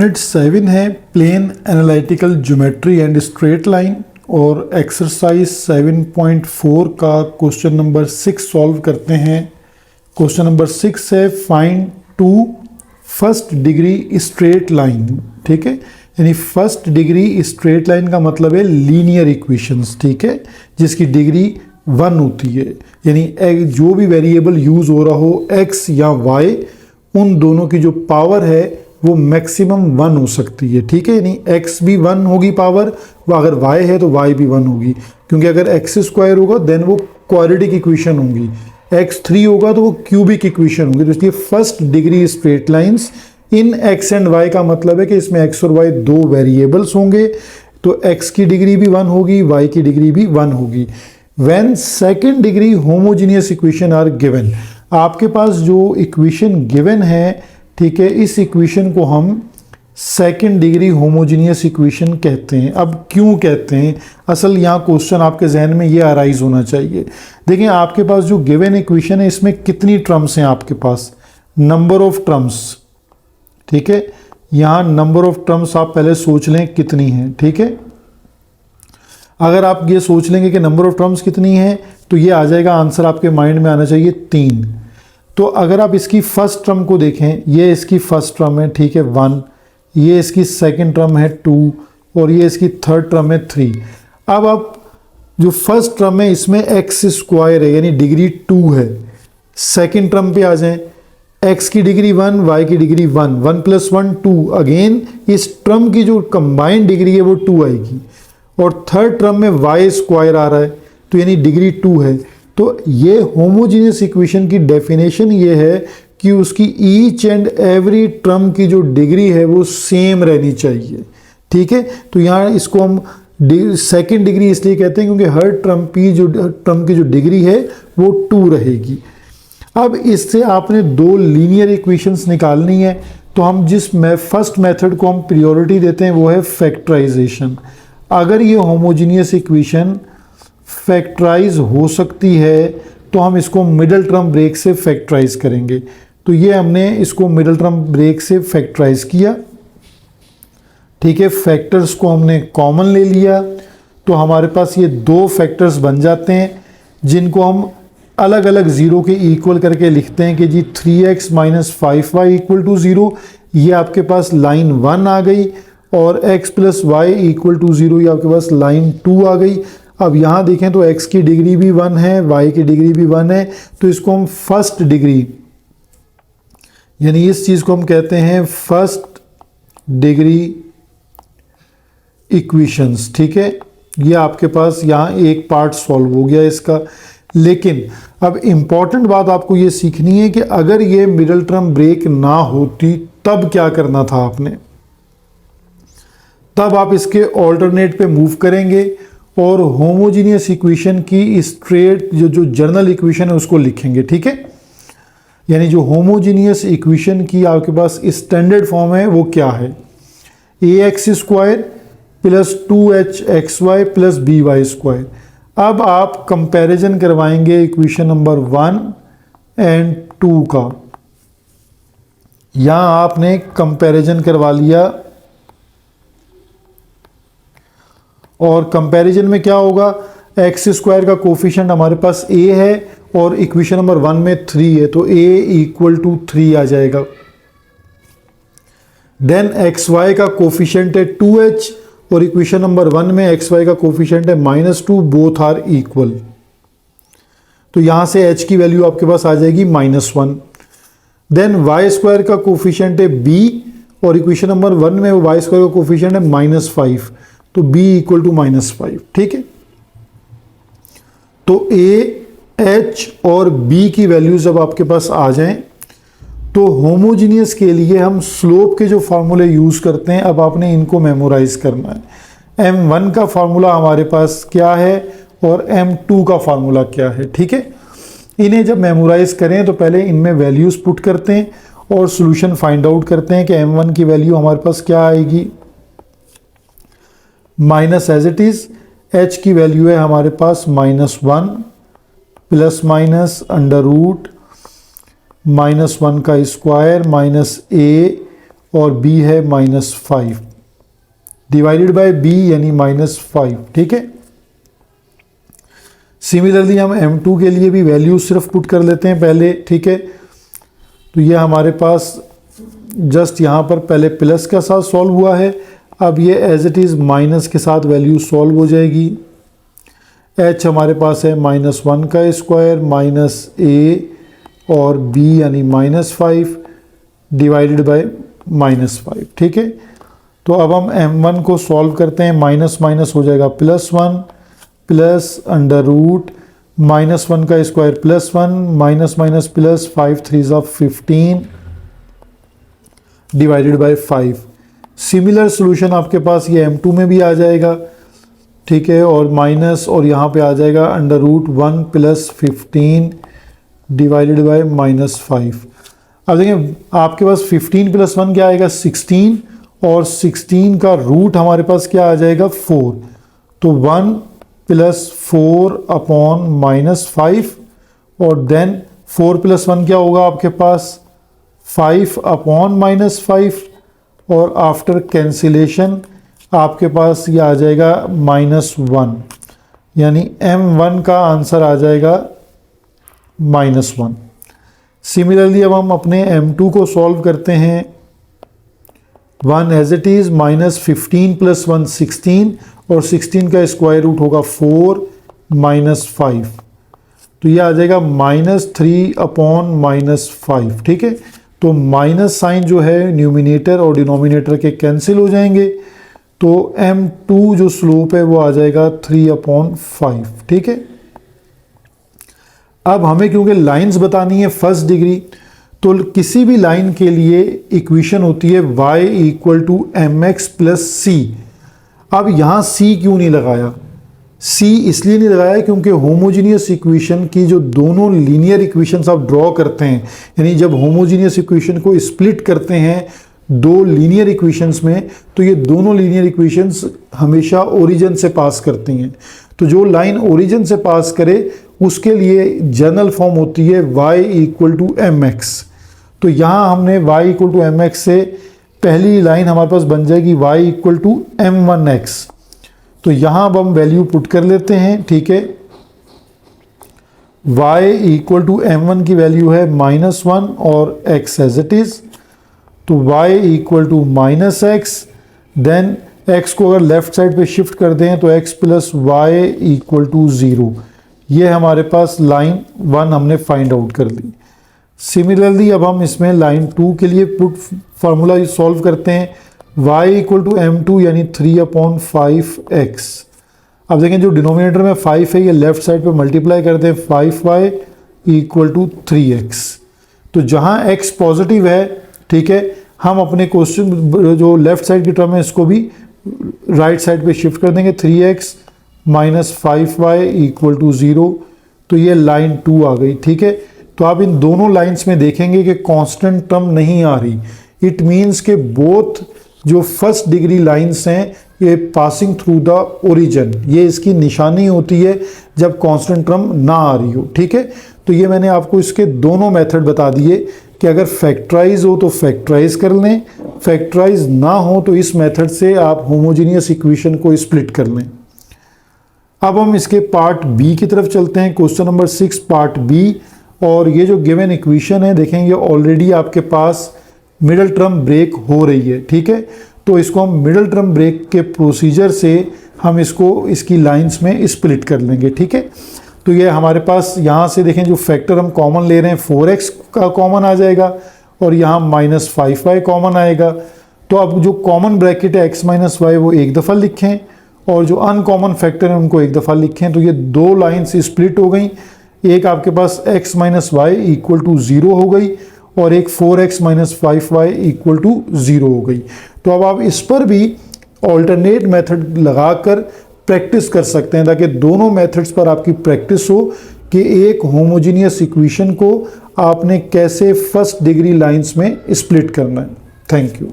Unit 7 है plane analytical geometry and straight line और exercise 7.4 का क्वेश्चन नंबर 6 सॉल्व करते हैं। क्वेश्चन नंबर 6 है find two first degree straight line. ठीक है, यानी फर्स्ट डिग्री स्ट्रेट लाइन का मतलब है लीनियर इक्वेशंस। ठीक है, जिसकी डिग्री 1 होती है, यानी जो भी वेरिएबल यूज हो रहा हो x या y, उन दोनों की जो पावर है वो मैक्सिमम 1 हो सकती है। ठीक है, यानी x भी 1 होगी पावर, वो अगर y है तो y भी 1 होगी, क्योंकि अगर x स्क्वायर होगा देन वो क्वाड्रेटिक इक्वेशन होगी, x 3 होगा तो वो क्यूबिक इक्वेशन होगी। तो इसलिए first degree straight lines in x and y का मतलब है कि इसमें x और y दो वेरिएबल्स होंगे, तो x की डिग्री भी 1 होगी, y की डिग्री भी 1 होगी। When second degree homogeneous equation are given, आपके पास जो इक्वेशन गिवन है, ठीक है, इस इक्वेशन को हम सेकेंड डिग्री होमोजीनियस इक्वेशन कहते हैं। अब क्यों कहते हैं, असल यहाँ क्वेश्चन आपके जहन में ये अराइज होना चाहिए। देखिए आपके पास जो गिवन इक्वेशन है इसमें कितनी टर्म्स हैं आपके पास, नंबर ऑफ टर्म्स। ठीक है, यहाँ नंबर ऑफ टर्म्स आप पहले सोच लें कितनी है। ठीक है, अगर आप ये सोच लेंगे कि नंबर ऑफ टर्म्स कितनी है तो ये आ जाएगा आंसर आपके माइंड में आना चाहिए 3। तो अगर आप इसकी फर्स्ट टर्म को देखें, ये इसकी फर्स्ट टर्म है, ठीक है 1, ये इसकी सेकंड टर्म है 2 और ये इसकी थर्ड टर्म है 3। अब आप जो फर्स्ट टर्म है इसमें x स्क्वायर है यानी डिग्री 2 है। सेकंड टर्म पे आ जाएं, x की डिग्री 1, y की डिग्री 1, 1 + 1 2, अगेन इस टर्म की जो कंबाइंड डिग्री है वो 2 आएगी, और थर्ड टर्म में y स्क्वायर आ रहा है तो यानी डिग्री 2 है। तो ये होमोजीनियस इक्वेशन की डेफिनेशन ये है कि उसकी ईच एंड एवरी टर्म की जो डिग्री है वो सेम रहनी चाहिए। ठीक है, तो यहाँ इसको हम सेकेंड डिग्री इसलिए कहते हैं क्योंकि हर टर्म की जो डिग्री है वो 2 रहेगी। अब इससे आपने दो लीनियर इक्वेशंस निकालनी है, तो हम फर्स्ट मेथड को हम प्रायोरिटी देते हैं वो है फैक्टराइजेशन। अगर ये होमोजीनियस इक्वेशन फैक्टराइज हो सकती है तो हम इसको मिडल टर्म ब्रेक से फैक्टराइज करेंगे। तो ये हमने इसको मिडल टर्म ब्रेक से फैक्टराइज किया। ठीक है, फैक्टर्स को हमने कॉमन ले लिया, तो हमारे पास ये दो फैक्टर्स बन जाते हैं जिनको हम अलग अलग ज़ीरो के इक्वल करके लिखते हैं कि जी 3x - 5y = 0। ये आपके पास लाइन 1 आ गई, और x + y = 0 ये आपके पास लाइन 2 आ गई। अब यहाँ देखें तो x की डिग्री भी 1 है, y की डिग्री भी 1 है, तो इसको हम फर्स्ट डिग्री, यानी इस चीज़ को हम कहते हैं फर्स्ट डिग्री इक्वेशंस। ठीक है, ये आपके पास यहाँ एक पार्ट सॉल्व हो गया इसका। लेकिन अब इम्पॉर्टेंट बात आपको ये सीखनी है कि अगर ये मिडल टर्म ब्रेक ना होती तब क्या करना था आपने, तब आप इसके ऑल्टरनेट पे मूव करेंगे और होमोजीनियस इक्वेशन की स्ट्रेट जो जनरल इक्वेशन है उसको लिखेंगे। ठीक है, यानी जो होमोजीनियस इक्वेशन की आपके पास स्टैंडर्ड फॉर्म है वो क्या है, ax² + 2hxy + by²। अब आप कंपैरिजन करवाएंगे इक्वेशन नंबर 1 एंड 2 का। यहां आपने कंपैरिजन करवा लिया, और कंपैरिजन में क्या होगा, x² का कोफिशिएंट हमारे पास a है और इक्वेशन नंबर 1 में 3 है, तो a = 3 आ जाएगा। देन xy का कोफिशिएंट है 2h और इक्वेशन नंबर 1 में xy का कोफिशिएंट है -2, बोथ आर इक्वल, तो यहां से h की वैल्यू आपके पास आ जाएगी -1। देन y² का कोफिशिएंट है b और इक्वेशन नंबर 1 में y² का कोफिशिएंट है -5, तो b = -5। ठीक है, तो a, h और b की वैल्यूज जब आपके पास आ जाएं तो होमोजीनियस के लिए हम स्लोप के जो फार्मूले यूज करते हैं, अब आपने इनको मेमोराइज करना है। m1 का फार्मूला हमारे पास क्या है और m2 का फार्मूला क्या है। ठीक है, इन्हें जब मेमोराइज करें तो पहले इनमें वैल्यूज पुट करते हैं और सॉल्यूशन फाइंड आउट करते हैं कि m1 की वैल्यू हमारे पास क्या आएगी, minus as it is h की वैल्यू है हमारे पास -1 ± √-1 का स्क्वायर -a और b है -5 डिवाइडेड बाय b यानी -5, ठीक है। सिमिलरली हम m2 के लिए भी वैल्यू सिर्फ पुट कर लेते हैं पहले, ठीक है। तो ये हमारे पास जस्ट यहाँ पर पहले प्लस के साथ सॉल्व हुआ है, अब ये एज इट इज़ माइनस के साथ वैल्यू सॉल्व हो जाएगी। h हमारे पास है -1 का स्क्वायर माइनस a और b यानी -5 डिवाइडेड बाय -5, ठीक है। तो अब हम m1 को सॉल्व करते हैं, माइनस माइनस हो जाएगा +1 प्लस अंडर रूट -1 का square +1 minus minus plus 5 3 15 divided by 5। Similar solution आपके पास ये m2 में भी आ जाएगा, ठीक है, और माइनस और यहाँ पे आ जाएगा under root 1 plus 15 divided by -5। अब देखिए आपके पास 15 प्लस 1 क्या आएगा 16 और 16 का रूट हमारे पास क्या आ जाएगा 4, तो 1 प्लस 4 अपॉन -5 और देन 4 प्लस 1 क्या होगा आपके पास 5 अपॉन -5 और आफ्टर कैंसिलेशन आपके पास ये आ जाएगा -1, यानी m1 का आंसर आ जाएगा -1। सिमिलरली अब हम अपने m2 को सॉल्व करते हैं। 1 एज इट इज़ -15 प्लस 1 16 और 16 का स्क्वायर रूट होगा 4 -5, तो ये आ जाएगा -3 अपॉन -5, ठीक है। तो माइनस साइन जो है न्यूमिनेटर और डिनोमिनेटर के कैंसिल हो जाएंगे, तो m2 जो स्लोप है वो आ जाएगा 3/5, ठीक है। अब हमें क्योंकि लाइंस बतानी है फर्स्ट डिग्री, तो किसी भी लाइन के लिए इक्वेशन होती है y = mx + c। अब यहाँ c क्यों नहीं लगाया? c इसलिए नहीं लगाया क्योंकि होमोजीनियस इक्वेशन की जो दोनों लीनियर इक्वेशंस आप ड्रॉ करते हैं, यानी जब होमोजीनियस इक्वेशन को स्प्लिट करते हैं दो लीनियर इक्वेशंस में, तो ये दोनों लीनियर इक्वेशंस हमेशा ओरिजिन से पास करती हैं। तो जो लाइन ओरिजिन से पास करे उसके लिए जनरल फॉर्म होती है y = mx। तो यहाँ हमने y = mx से पहली लाइन हमारे पास बन जाएगी y = m1x। तो यहाँ अब हम वैल्यू पुट कर लेते हैं, ठीक है। y = m1 की वैल्यू है -1 और x एज इट इज़, तो y = -x, देन x को अगर लेफ्ट साइड पे शिफ्ट कर दें तो x + y = 0। ये हमारे पास लाइन 1 हमने फाइंड आउट कर ली। सिमिलरली अब हम इसमें लाइन 2 के लिए पुट फार्मूला सॉल्व करते हैं, y = m2 यानी 3/5x। अब देखें जो डिनोमिनेटर में 5 है ये लेफ्ट साइड पे मल्टीप्लाई कर दें, 5y = 3x। तो जहाँ x पॉजिटिव है, ठीक है, हम अपने क्वेश्चन जो लेफ्ट साइड की टर्म है इसको भी राइट साइड पे शिफ्ट कर देंगे, 3x - 5y = 0। तो ये लाइन 2 आ गई, ठीक है। तो आप इन दोनों लाइंस में देखेंगे कि कांस्टेंट टर्म नहीं आ रही। इट मीन्स के बोथ जो फर्स्ट डिग्री लाइंस हैं ये पासिंग थ्रू द ओरिजिन, ये इसकी निशानी होती है जब कांस्टेंट टर्म ना आ रही हो, ठीक है। तो ये मैंने आपको इसके दोनों मेथड बता दिए कि अगर फैक्टराइज हो तो फैक्टराइज कर लें, फैक्टराइज ना हो तो इस मेथड से आप होमोजीनियस इक्वेशन को स्प्लिट कर लें। अब हम इसके पार्ट बी की तरफ चलते हैं, क्वेश्चन नंबर 6 पार्ट बी। और ये जो गिवन इक्वेशन है देखेंगे ऑलरेडी आपके पास मिडल टर्म ब्रेक हो रही है, ठीक है। तो इसको हम मिडल टर्म ब्रेक के प्रोसीजर से हम इसको इसकी लाइंस में स्प्लिट कर लेंगे, ठीक है। तो ये हमारे पास यहाँ से देखें जो फैक्टर हम कॉमन ले रहे हैं 4x का कॉमन आ जाएगा और यहाँ -5y कॉमन आएगा। तो अब जो कॉमन ब्रैकेट है x - y वो एक दफ़ा लिखें और जो अनकॉमन फैक्टर है उनको एक दफ़ा लिखें। तो ये दो लाइन्स स्प्लिट हो गई, एक आपके पास x - y = 0 हो गई और एक 4x - 5y = 0 हो गई। तो अब आप इस पर भी ऑल्टरनेट मेथड लगाकर प्रैक्टिस कर सकते हैं ताकि दोनों मेथड्स पर आपकी प्रैक्टिस हो कि एक होमोजीनियस इक्वेशन को आपने कैसे फर्स्ट डिग्री लाइंस में स्प्लिट करना है। Thank you.